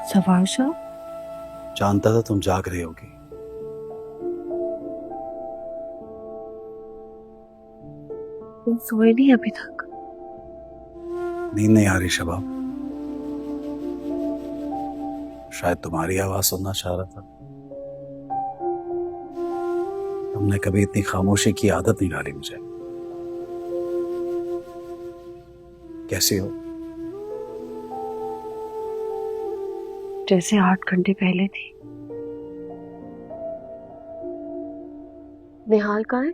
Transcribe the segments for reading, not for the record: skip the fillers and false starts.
सवाशा, जानता था तुम जाग रही होगी। तुम सोए नहीं अभी तक? नींद नहीं आ रही शबाब। शायद तुम्हारी आवाज सुनना चाह रहा था। तुमने कभी इतनी खामोशी की आदत नहीं डाली मुझे। कैसी हो? जैसे 8 घंटे पहले थी। निहाल कहाँ है?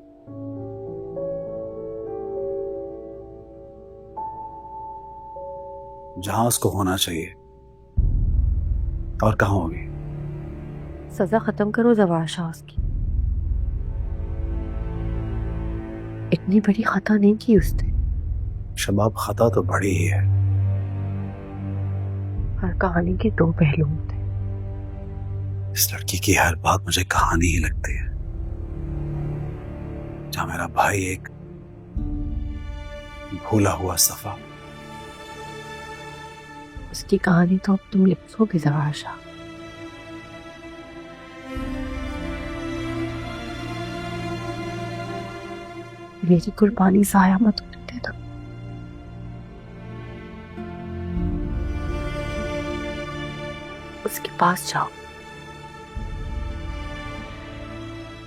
जहां उसको होना चाहिए। और कहाँ होगी? सजा खत्म करो जवाशा उसकी। इतनी बड़ी खता नहीं की उसने। शबाब, खता तो बड़ी ही है। हर कहानी के 2 पहलू होते हैं। इस लड़की की हर बात मुझे कहानी ही लगती है। जहां मेरा भाई एक भूला हुआ सफा। उसकी कहानी तो अब तुम लिखोगे जवाशा। मेरी कुर्बानी जाया मत होने देना। उसके पास जाओ।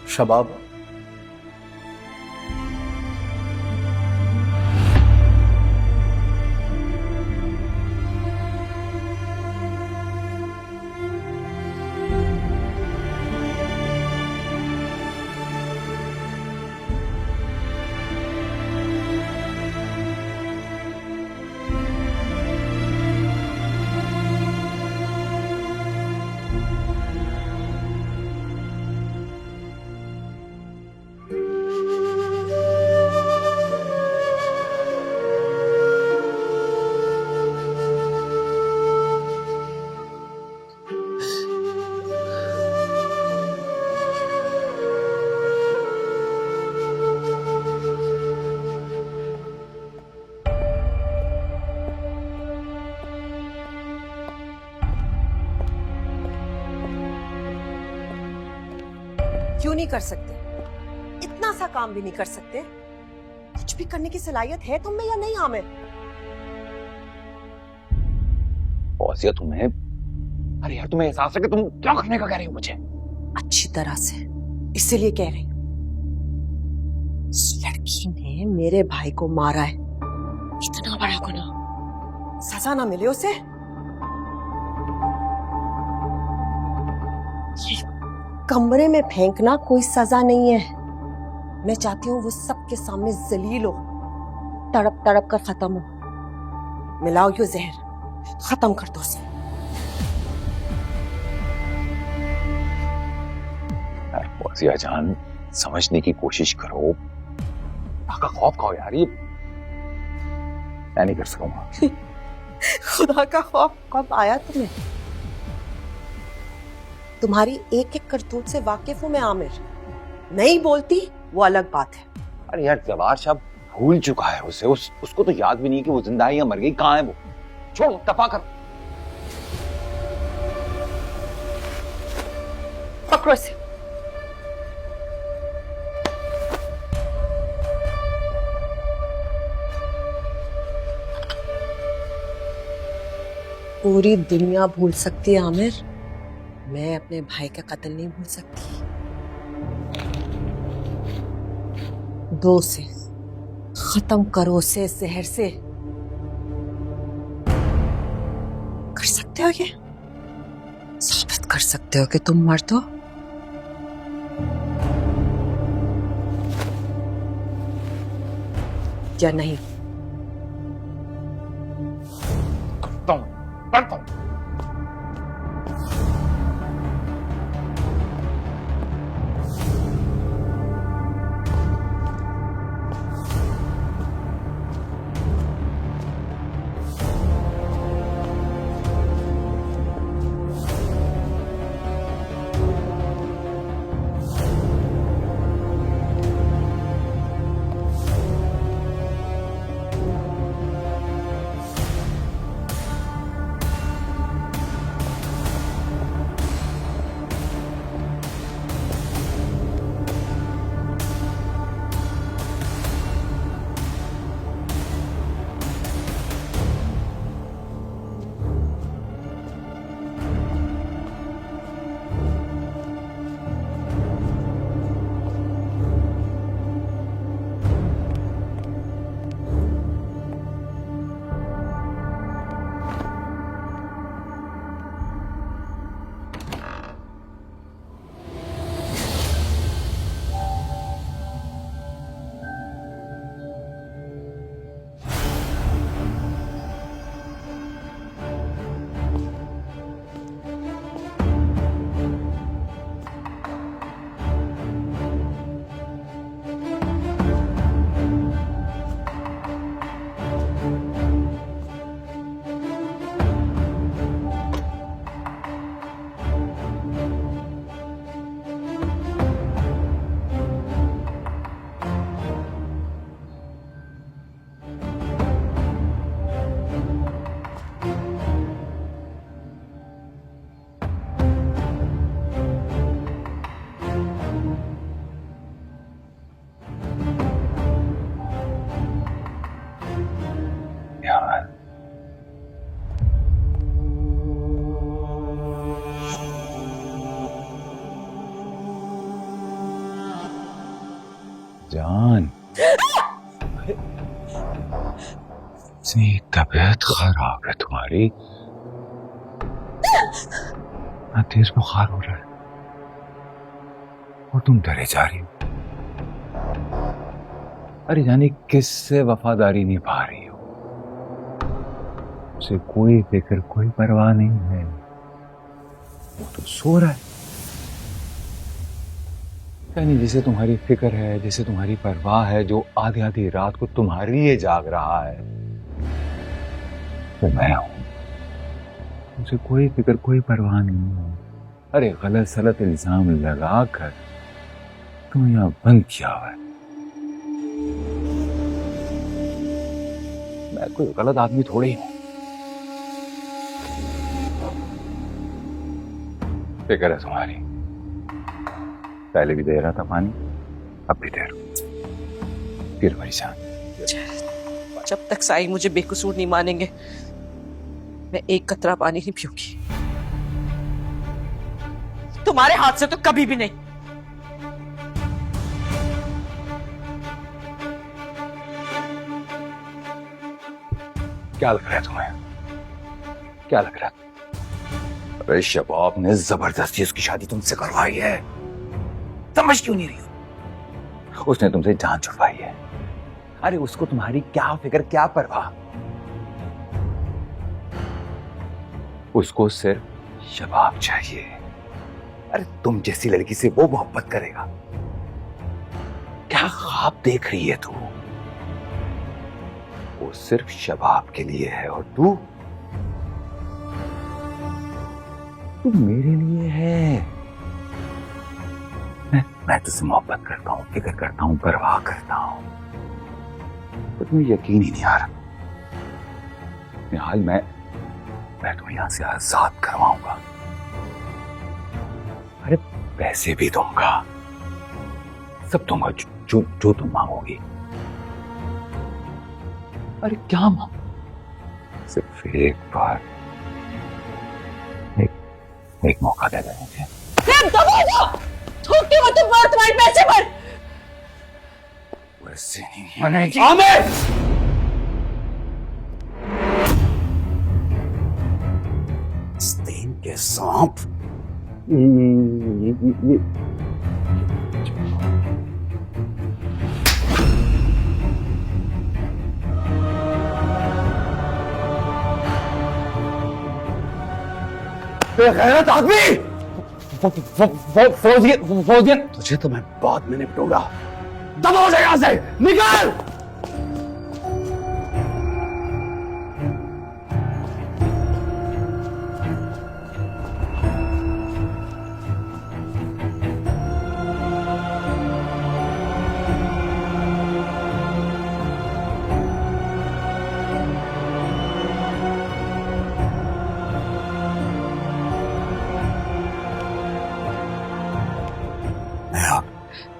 शबाब, क्यों नहीं कर सकते? इतना सा काम भी नहीं कर सकते? कुछ भी करने की सलाहियत है तुम में या नहीं आमिर? फौजिया, तुम्हें, अरे यार, तुम्हें एहसास है कि तुम क्या करने का कह रही हो मुझे? अच्छी तरह से, इसीलिए कह रही हूं। इस लड़की ने मेरे भाई को मारा है। इतना बड़ा गुनाह, सजा ना मिले उसे? ये कमरे में फेंकना कोई सजा नहीं है। मैं चाहती हूँ वो सबके सामने जलील हो, तड़प तड़प कर खत्म हो। मिलाओ यो जहर, खत्म कर दो उसे। यार फौजिया जान, समझने की कोशिश करो। का खौफ खाओ यार, ये मैं नहीं कर सकूंगा। खुदा का खौफ कब आया तुम्हें? तुम्हारी एक एक करतूत से वाकिफ हूं मैं आमिर। नहीं बोलती वो अलग बात है। अरे यार, जवार साहब भूल चुका है उसे, उसको तो याद भी नहीं कि वो जिंदा है या मर गई। कहाँ है वो? छोड़ो, दफा करो। पकड़ो इसे। पूरी दुनिया भूल सकती है आमिर, मैं अपने भाई का कत्ल नहीं भूल सकती। दो से खत्म करो उसे जहर से। कर सकते हो ये? साबित कर सकते हो कि तुम मर्द हो? या नहीं? करता हूं। इतनी तबीयत खराब है तुम्हारी, इतना तेज बुखार हो रहा है और तुम डरे जा रही हो। अरे जाने किससे वफादारी निभा रही हो, उसे कोई फिक्र कोई परवाह नहीं है, वो तो सो रहा है। यानी जिसे तुम्हारी फिक्र है, जिसे तुम्हारी परवाह है, जो आधी आधी रात को तुम्हारे लिए जाग रहा है, वो मैं हूं। उसे कोई फिक्र कोई परवाह नहीं है। अरे गलत सलत इल्जाम लगाकर तुम यहां बंद किया हुआ है। मैं कोई गलत आदमी थोड़ी हूं। फिक्र है तुम्हारी, पहले भी दे रहा था पानी, अब भी दे रहा हूं। फिर परेशान। जब तक साईं मुझे बेकसूर नहीं मानेंगे, मैं एक कतरा पानी नहीं पीऊंगी। तुम्हारे हाथ से तो कभी भी नहीं। क्या लग रहा है तुम्हें? क्या लग रहा है? अरे शबाब ने जबरदस्ती उसकी शादी तुमसे करवाई है, समझ क्यों नहीं रही हो? उसने तुमसे जान छुड़वाई है। अरे उसको तुम्हारी क्या फिक्र क्या परवाह, उसको सिर्फ शबाब चाहिए। अरे तुम जैसी लड़की से वो मोहब्बत करेगा? क्या ख्वाब देख रही है तू? वो सिर्फ शबाब के लिए है और तू मेरे लिए है। मैं तुझसे मोहब्बत करता हूं, फिक्र करता हूं, परवाह करता हूं, तो तुम्हें यकीन ही नहीं आ रहा। फिलहाल मैं तुम्हें यहां से आजाद करवाऊंगा। अरे पैसे भी दूंगा, सब दूंगा, जो तुम मांगोगी। अरे क्या मांग, सिर्फ एक बार एक मौका दे दें मुझे। थूकती हो तुम, और तुम्हारे पैसे भर। वैसे नहीं मानेगी। आमिर! आस्तीन के सांप। बेगैरत आदमी! फौजियन तुझे तो मैं बाद में निपटूंगा। दबा हो जाए यहां से, निकल!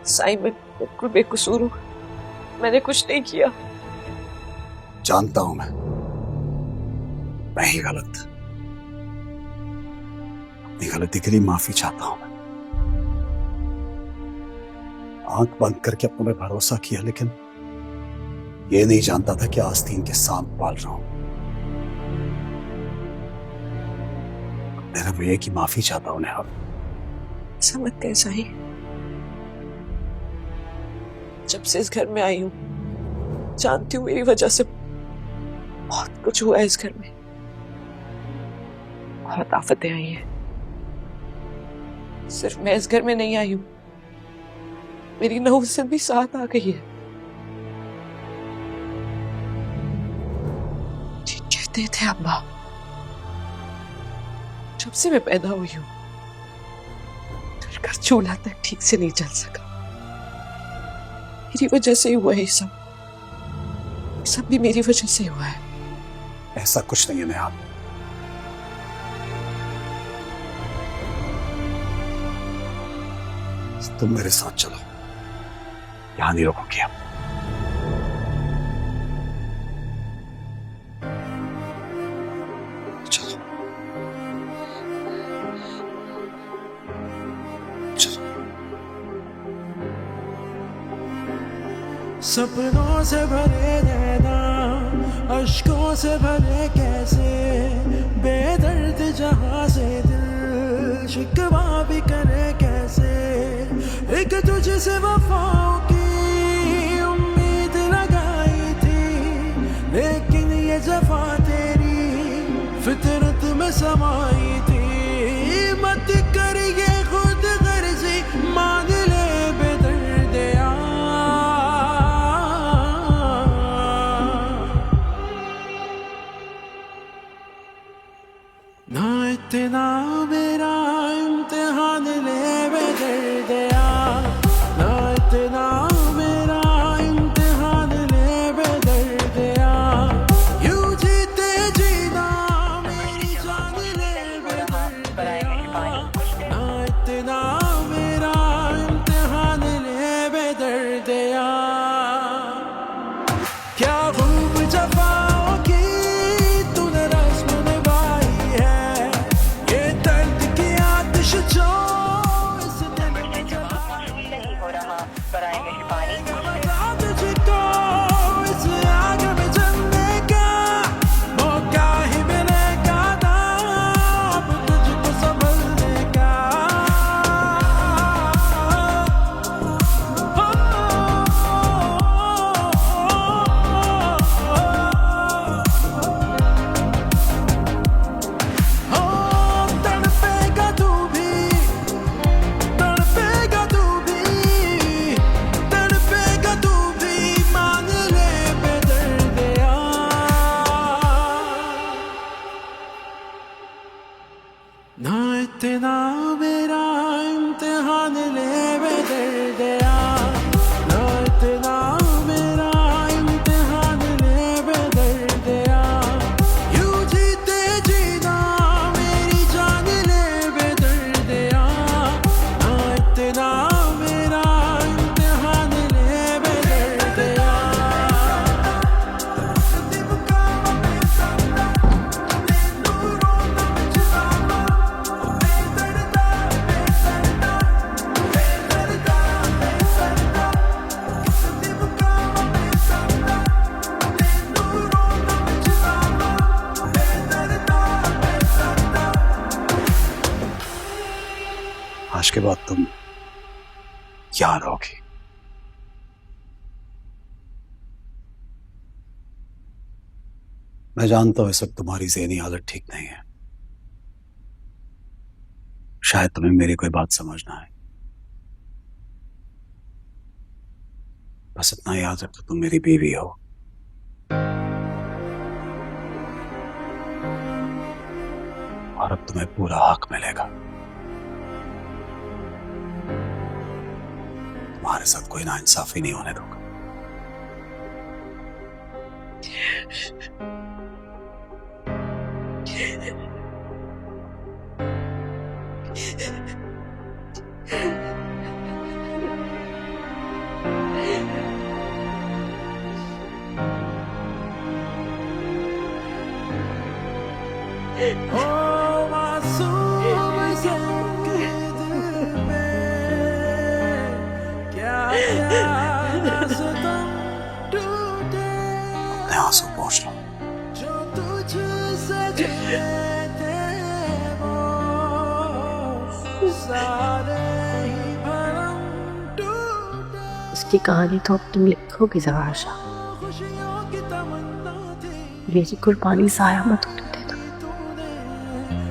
साईं, मैं बिल्कुल बेकसूर हूँ, मैंने कुछ नहीं किया। जानता हूं मैं ही गलत, अपनी गलती के लिए माफी चाहता हूं मैं। आंख बंद करके अपने पे भरोसा किया, लेकिन ये नहीं जानता था कि आस्तीन के सांप पाल रहा हूं। मेरे भैया की माफी चाहता हूं नेहा। ऐसा मत कह साईं, जब से इस घर में आई हूं जानती हूँ मेरी वजह से बहुत कुछ हुआ है इस घर में, बहुत आफतें आई हैं। सिर्फ मैं इस घर में नहीं आई हूं, मेरी नौसिन भी साथ आ गई है। ठीक कहते थे अब्बा, जब से मैं पैदा हुई हूं घर का चूल्हा तक ठीक से नहीं चल सका, मेरी वजह से ही हुआ है ये सब भी मेरी वजह से हुआ है। ऐसा कुछ नहीं है नेहा, तुम मेरे साथ चलो, यहां नहीं रोकोगे आप। चलो चलो। सपनों से भरे नैना अश्कों से भरे कैसे बेदर्द जहां से दिल शिकवा भी करे कैसे एक तुझसे वफाओं की उम्मीद लगाई थी लेकिन ये जफा तेरी फितरत में समाई थी मत कर ये खुद गर्जी मान ले बेदर्द ना इतना मेरा इम्तिहान ले बेदर्द ना इतना मेरा इम्तिहान ले बेदर्द यूं जीते जीना मेरी जान ले बेदर्द ना इतना मेरा इम्तिहान ले बेदर्द क्या खूब जफाओं की तूने रस्म निभाई है ये दर्द की आतिश जो इस दिल में जलाई नहीं हो रहा बराए मेहरबानी बता तुझको इस आग में जलने का मौका ही मिलेगा ना अब तुझको संभलने का तड़पेगा तू भी तड़पेगा तू भी तड़पेगा तू भी मान ले बेदर्द ना इतना मेरा इम्तिहान ले बेदर्द ना इतना मेरा इम्तिहान ले बेदर्द यूं जीते जीना मेरी जान ले बेदर्द ना इतना मेरा इम्तिहान ले बेदर्द आज के बाद तुम यहाँ रहोगी। मैं जानता हूं इस वक्त तुम्हारी ज़हनी हालत ठीक नहीं है, शायद तुम्हें मेरी कोई बात समझना है। बस इतना याद रखो तुम मेरी बीवी हो और अब तुम्हें पूरा हक मिलेगा। तुम्हारे साथ कोई नाइंसाफी नहीं होने दूंगा। ओ मासूम से दिल में क्या क्या सितम टूटे अपने आंसू पोंछ लो। जो तुझसे जुड़े थे वो सारे ही भरम टूटे इसकी कहानी तो अब तुम लिखोगे ज़वार शाह। खुशियों की तमन्ना थी मेरी कुर्बानी ज़ाया मत होने देना। तूने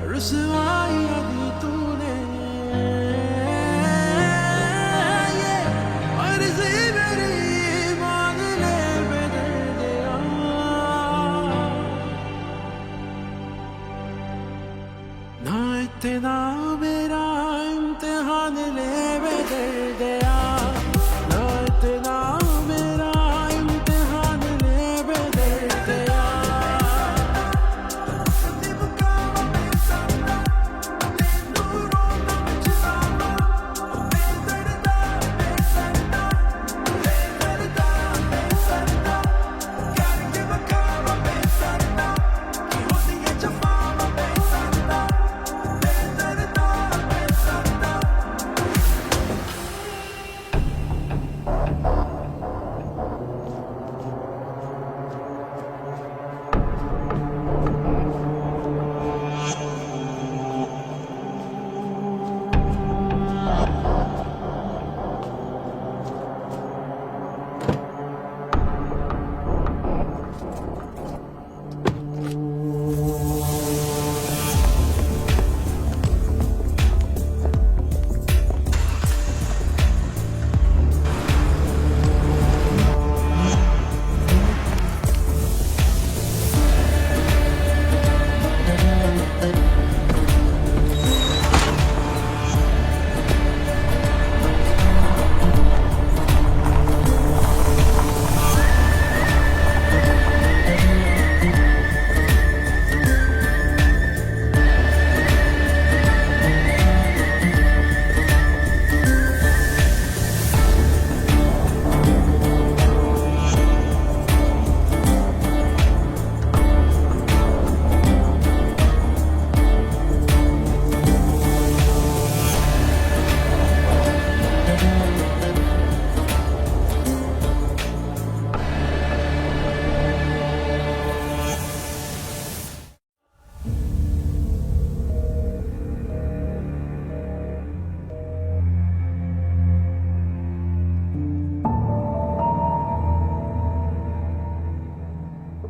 रुसवाई दी तूने ये मर्जी मेरी मान ले बेदर्द ना इतना मेरा इम्तिहान ले बेदर्द ना इतना मेरा इम्तिहान ले बेदर्द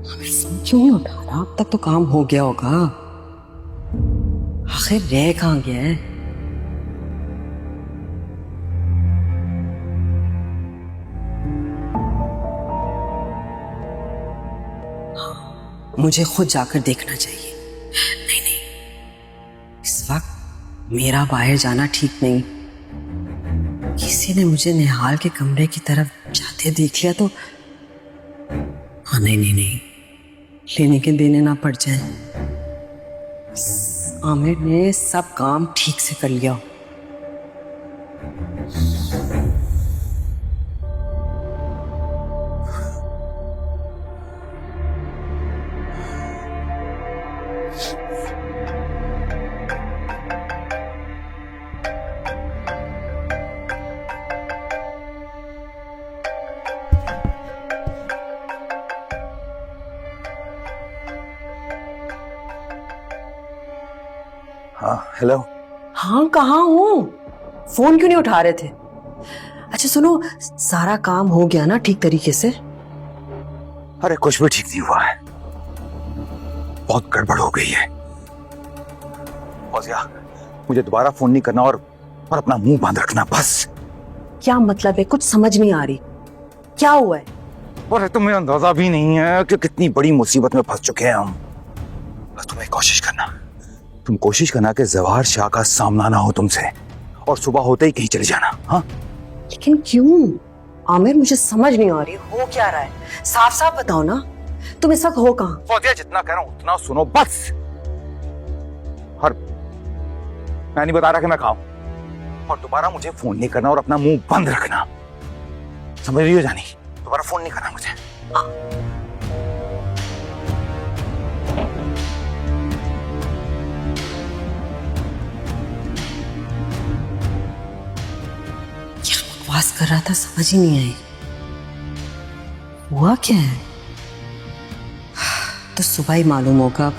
आमिर फोन क्यों नहीं उठा रहा? अब तक तो काम हो गया होगा। आखिर रह कहाँ गया है? मुझे खुद जाकर देखना चाहिए। नहीं नहीं, इस वक्त मेरा बाहर जाना ठीक नहीं। किसी ने मुझे निहाल के कमरे की तरफ जाते देख लिया तो हाँ नहीं नहीं नहीं, लेने के देने ना पड़ जाए। आमिर ने सब काम ठीक से कर लिया। हाँ हेलो। हाँ कहाँ हूँ? फोन क्यों नहीं उठा रहे थे? अच्छा सुनो, सारा काम हो गया ना ठीक तरीके से? अरे कुछ भी ठीक नहीं हुआ है, बहुत गड़बड़ हो गई है। फौजिया, मुझे दोबारा फोन नहीं करना और अपना मुंह बंद रखना बस। क्या मतलब है? कुछ समझ नहीं आ रही, क्या हुआ है? और तुम्हें अंदाजा भी नहीं है कि कितनी बड़ी मुसीबत में फंस चुके हैं हम। बस तुम्हें तुम कोशिश करना कि जवाहर शाह का सामना ना हो तुमसे, और सुबह होते ही कहीं चले जाना। हाँ लेकिन क्यों आमिर? मुझे समझ नहीं आ रही, हो क्या रहा है? साफ साफ बताओ ना, तुम इस वक्त हो कहाँ? फौजिया, जितना कह रहा हूं उतना सुनो बस। और मैं नहीं बता रहा कि मैं खाऊं, और दोबारा मुझे फोन नहीं करना और अपना मुंह बंद रखना, समझ रही हो जानी? दोबारा फोन नहीं करना मुझे। क्या बकवास कर रहा था, समझ ही नहीं आई। हुआ क्या है तो सुबह ही मालूम होगा।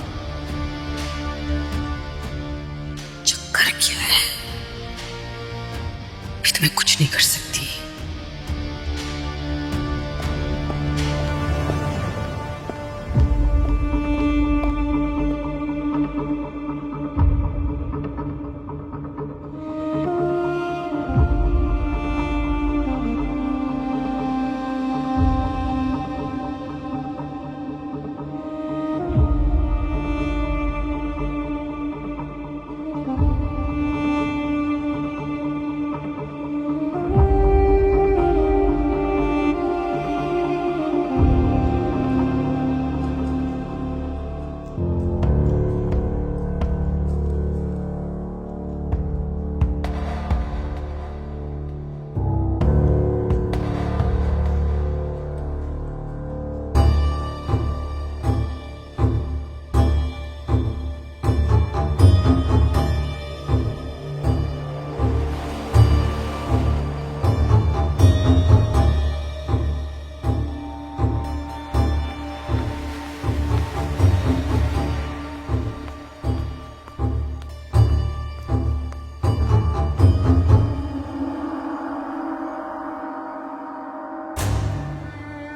चक्कर क्या है? मैं तुम्हें कुछ नहीं कर सकती।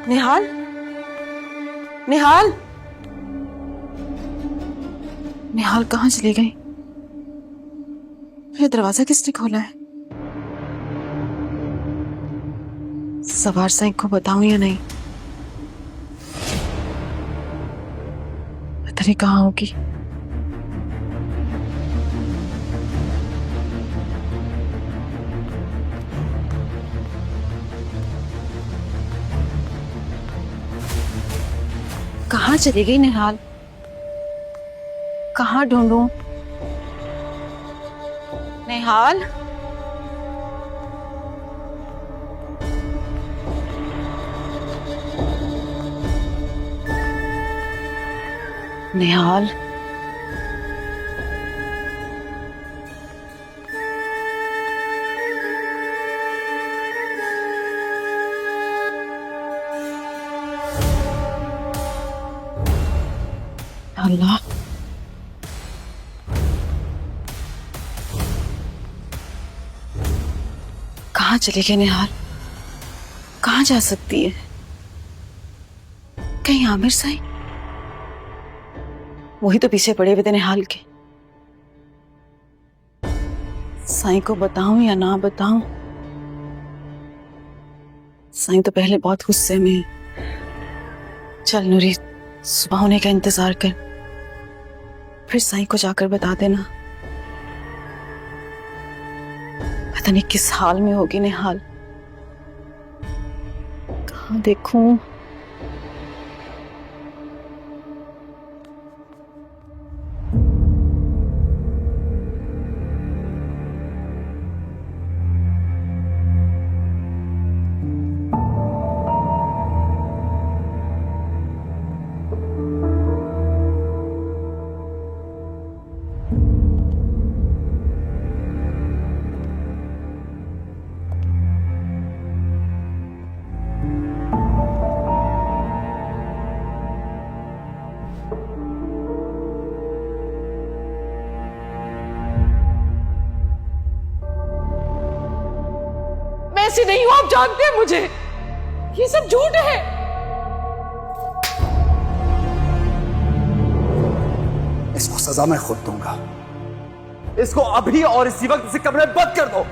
निहाल, निहाल, निहाल कहाँ चली गई? ये दरवाजा किसने खोला है? सवार साईं को बताऊं या नहीं? पता नहीं कहाँ होगी। कहाँ चली गई निहाल? कहाँ ढूंढूं? निहाल, निहाल, अल्लाह, कहाँ चली गई निहाल? कहाँ जा सकती है? कहीं आमिर साईं? वही तो पीछे पड़े हुए थे निहाल के। साईं को बताऊं या ना बताऊं? साईं तो पहले बहुत गुस्से में है। चल नूरी, सुबह होने का इंतजार कर, फिर साईं को जाकर बता देना। पता नहीं किस हाल में होगी निहाल, कहाँ देखूं? मैं ऐसी नहीं हूं, आप जानते हैं मुझे। ये सब झूठ है। इसको सजा मैं खुद दूंगा। इसको अभी और इसी वक्त इसे कमरे में बंद कर दो।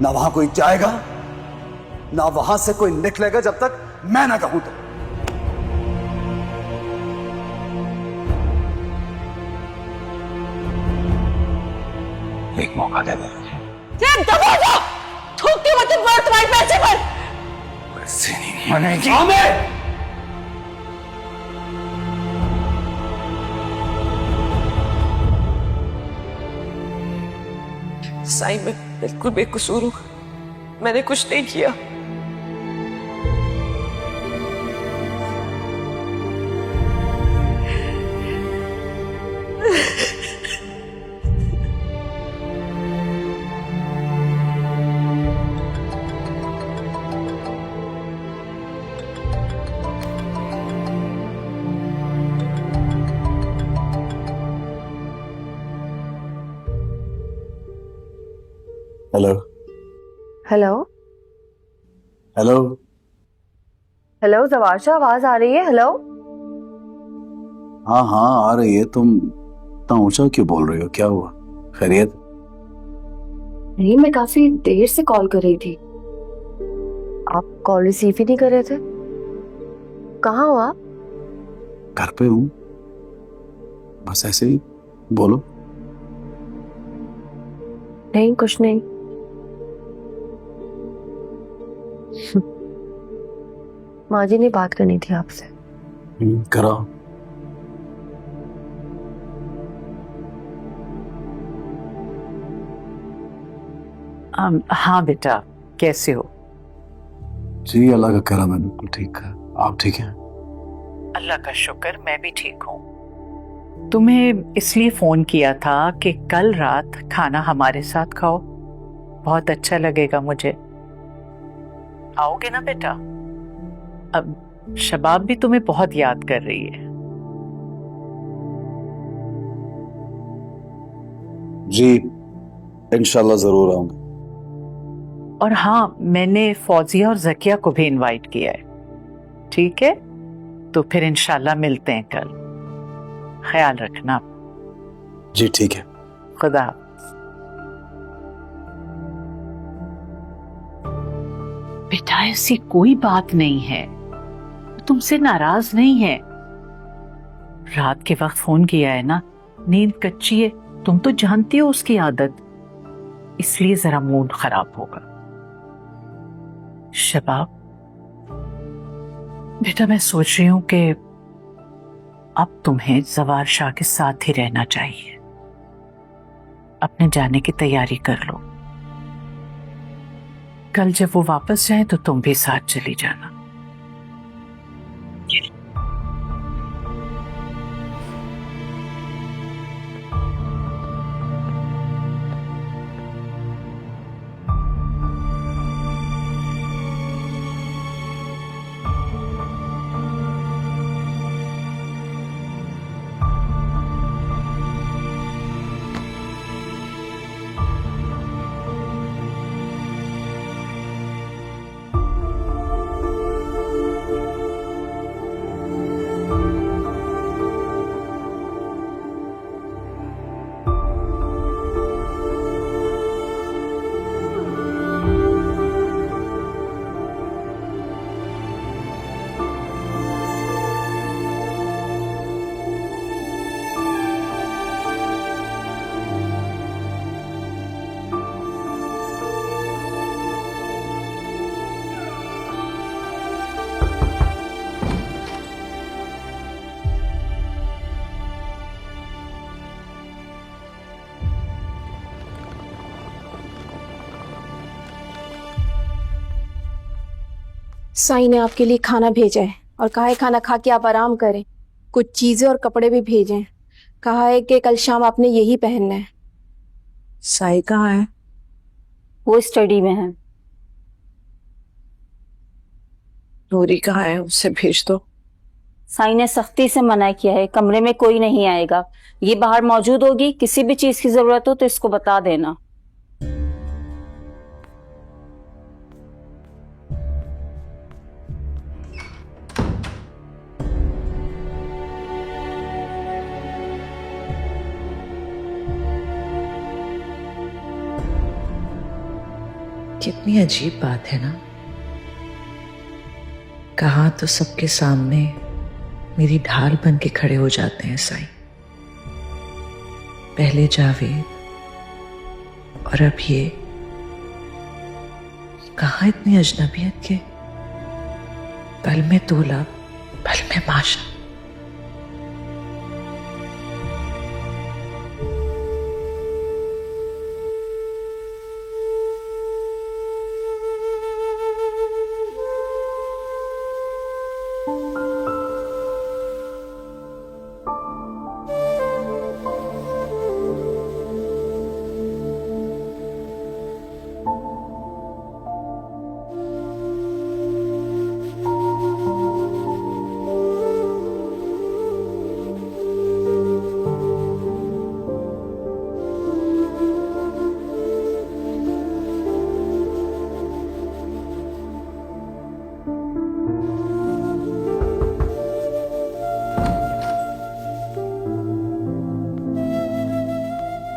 ना वहां कोई जाएगा, ना वहां से कोई निकलेगा जब तक मैं ना कहूं तो। एक मौका दे दे। थूकती मत मार तुम्हारे पैसे पर। वैसे नहीं मानेगी। साईं, मैं बिल्कुल बेकसूर हूं, मैंने कुछ नहीं किया। हेलो हेलो हेलो हेलो, जवारशा आवाज आ रही है? हेलो। हाँ हाँ आ रही है। तुम इतना ऊंचा क्यों बोल रही हो? क्या हुआ? खैरियत? नहीं, मैं काफी देर से कॉल कर रही थी, आप कॉल रिसीव ही नहीं कर रहे थे। कहाँ हो आप? घर पे हूँ, बस ऐसे ही। बोलो। नहीं, कुछ नहीं। माँ जी ने बात करनी थी आपसे। कराओ। हाँ बेटा, कैसे हो? जी अल्लाह का करम है, बिल्कुल ठीक है। आप ठीक हैं? अल्लाह का शुक्र, मैं भी ठीक हूँ। तुम्हें इसलिए फोन किया था कि कल रात खाना हमारे साथ खाओ, बहुत अच्छा लगेगा मुझे। आओगे ना बेटा? अब शबाब भी तुम्हें बहुत याद कर रही है। जी इंशाल्लाह जरूर आऊंगा। और हाँ, मैंने फौजिया और जकिया को भी इनवाइट किया है। ठीक है, तो फिर इंशाल्लाह मिलते हैं कल। ख्याल रखना। जी ठीक है। खुदा। बेटा ऐसी कोई बात नहीं है, तुमसे नाराज नहीं है। रात के वक्त फोन किया है ना, नींद कच्ची है, तुम तो जानती हो उसकी आदत, इसलिए जरा मूड खराब होगा। शबाब बेटा, मैं सोच रही हूं कि अब तुम्हें जवार शाह के साथ ही रहना चाहिए। अपने जाने की तैयारी कर लो, कल जब वो वापस जाए तो तुम भी साथ चली जाना। साईं ने आपके लिए खाना भेजा है और कहा है खाना खा के आप आराम करें। कुछ चीजें और कपड़े भी भेजे हैं। कहा है कि कल शाम आपने यही पहनना है। साई कहाँ है? वो स्टडी में है। नूरी कहाँ है? उससे भेज दो। साईं ने सख्ती से मना किया है, कमरे में कोई नहीं आएगा। ये बाहर मौजूद होगी, किसी भी चीज की जरूरत हो तो इसको बता देना। कितनी अजीब बात है ना। कहा तो सबके सामने मेरी ढाल बन के खड़े हो जाते हैं साईं। पहले जावेद और अब ये। कहा इतनी अजनबियत के पल में तोला, पल में माशा।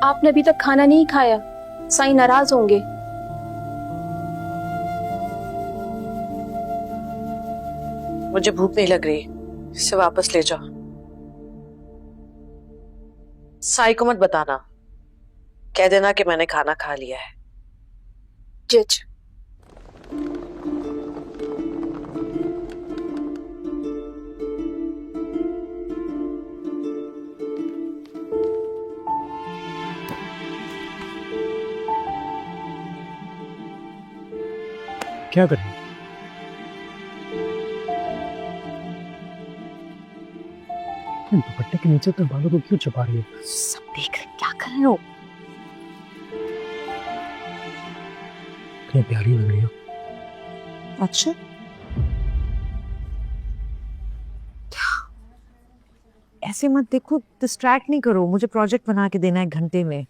आपने अभी तक खाना नहीं खाया, साईं नाराज होंगे। मुझे भूख नहीं लग रही, इसे वापस ले जाओ। साई को मत बताना, कह देना कि मैंने खाना खा लिया है। जज क्या करें? दुपट्टे के नीचे तो बालों को क्यों छुपा रही है? सब देख रहे, क्या कर रहे हो? कितनी प्यारी लग रही हो। अच्छा, ऐसे मत देखो, डिस्ट्रैक्ट नहीं करो। मुझे प्रोजेक्ट बना के देना है 1 घंटे में।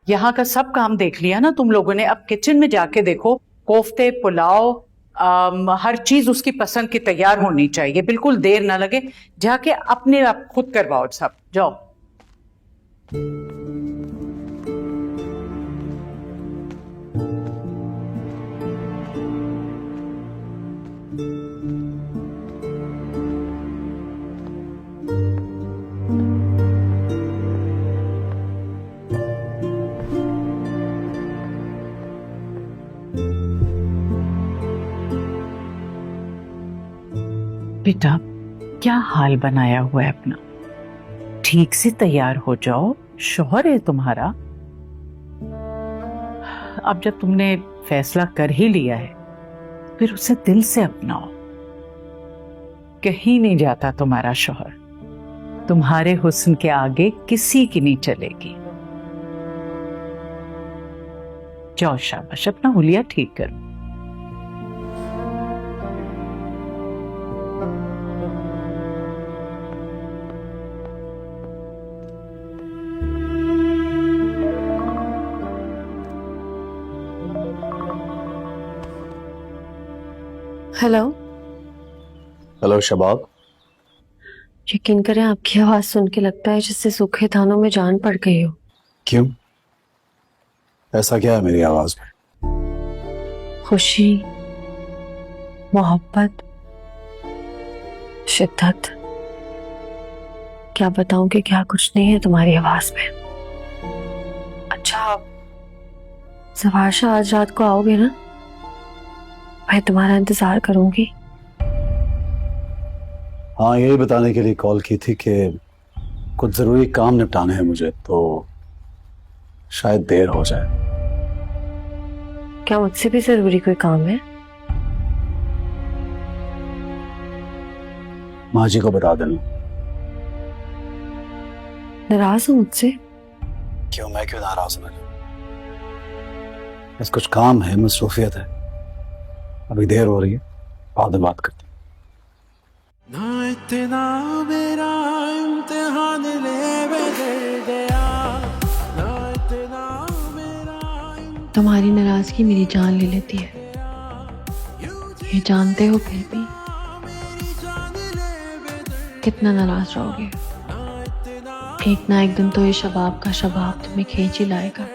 यहाँ का सब काम देख लिया ना तुम लोगों ने। अब किचन में जाके देखो, कोफ्ते, पुलाव, हर चीज उसकी पसंद की तैयार होनी चाहिए। बिल्कुल देर ना लगे, जाके अपने आप खुद करवाओ सब। जाओ। बेटा, क्या हाल बनाया हुआ है अपना? ठीक से तैयार हो जाओ, शौहर है तुम्हारा। अब जब तुमने फैसला कर ही लिया है, फिर उसे दिल से अपनाओ। कहीं नहीं जाता तुम्हारा शौहर, तुम्हारे हुस्न के आगे किसी की नहीं चलेगी। जाओ, शाबाश, अपना हुलिया ठीक करो। हेलो। हेलो शबाब। यकीन करें आपकी आवाज सुन के लगता है जैसे सूखे धानों में जान पड़ गई हो। क्यों, ऐसा क्या है मेरी आवाज में? खुशी, मोहब्बत, शिद्दत, क्या बताऊं कि क्या कुछ नहीं है तुम्हारी आवाज में। अच्छा, सवाशा आज रात को आओगे ना? मैं तुम्हारा इंतजार करूंगी। हाँ, यही बताने के लिए कॉल की थी कि कुछ जरूरी काम निपटाने हैं मुझे, तो शायद देर हो जाए। क्या मुझसे भी जरूरी कोई काम है? माँ जी को बता देना। नाराज हो मुझसे? क्यों, मैं क्यों नाराज हूं? बस कुछ काम है, मसरूफियत है, अभी देर हो रही है, बाद में बात करते हैं। ना इतना मेरा इम्तिहान ले दे गया, ना इतना मेरा तुम्हारी नाराजगी मेरी जान ले लेती है, ये जानते हो, फिर भी कितना नाराज रहोगे। एक ना एक दिन तो ये शबाब का शबाब तुम्हें खींच ही लाएगा।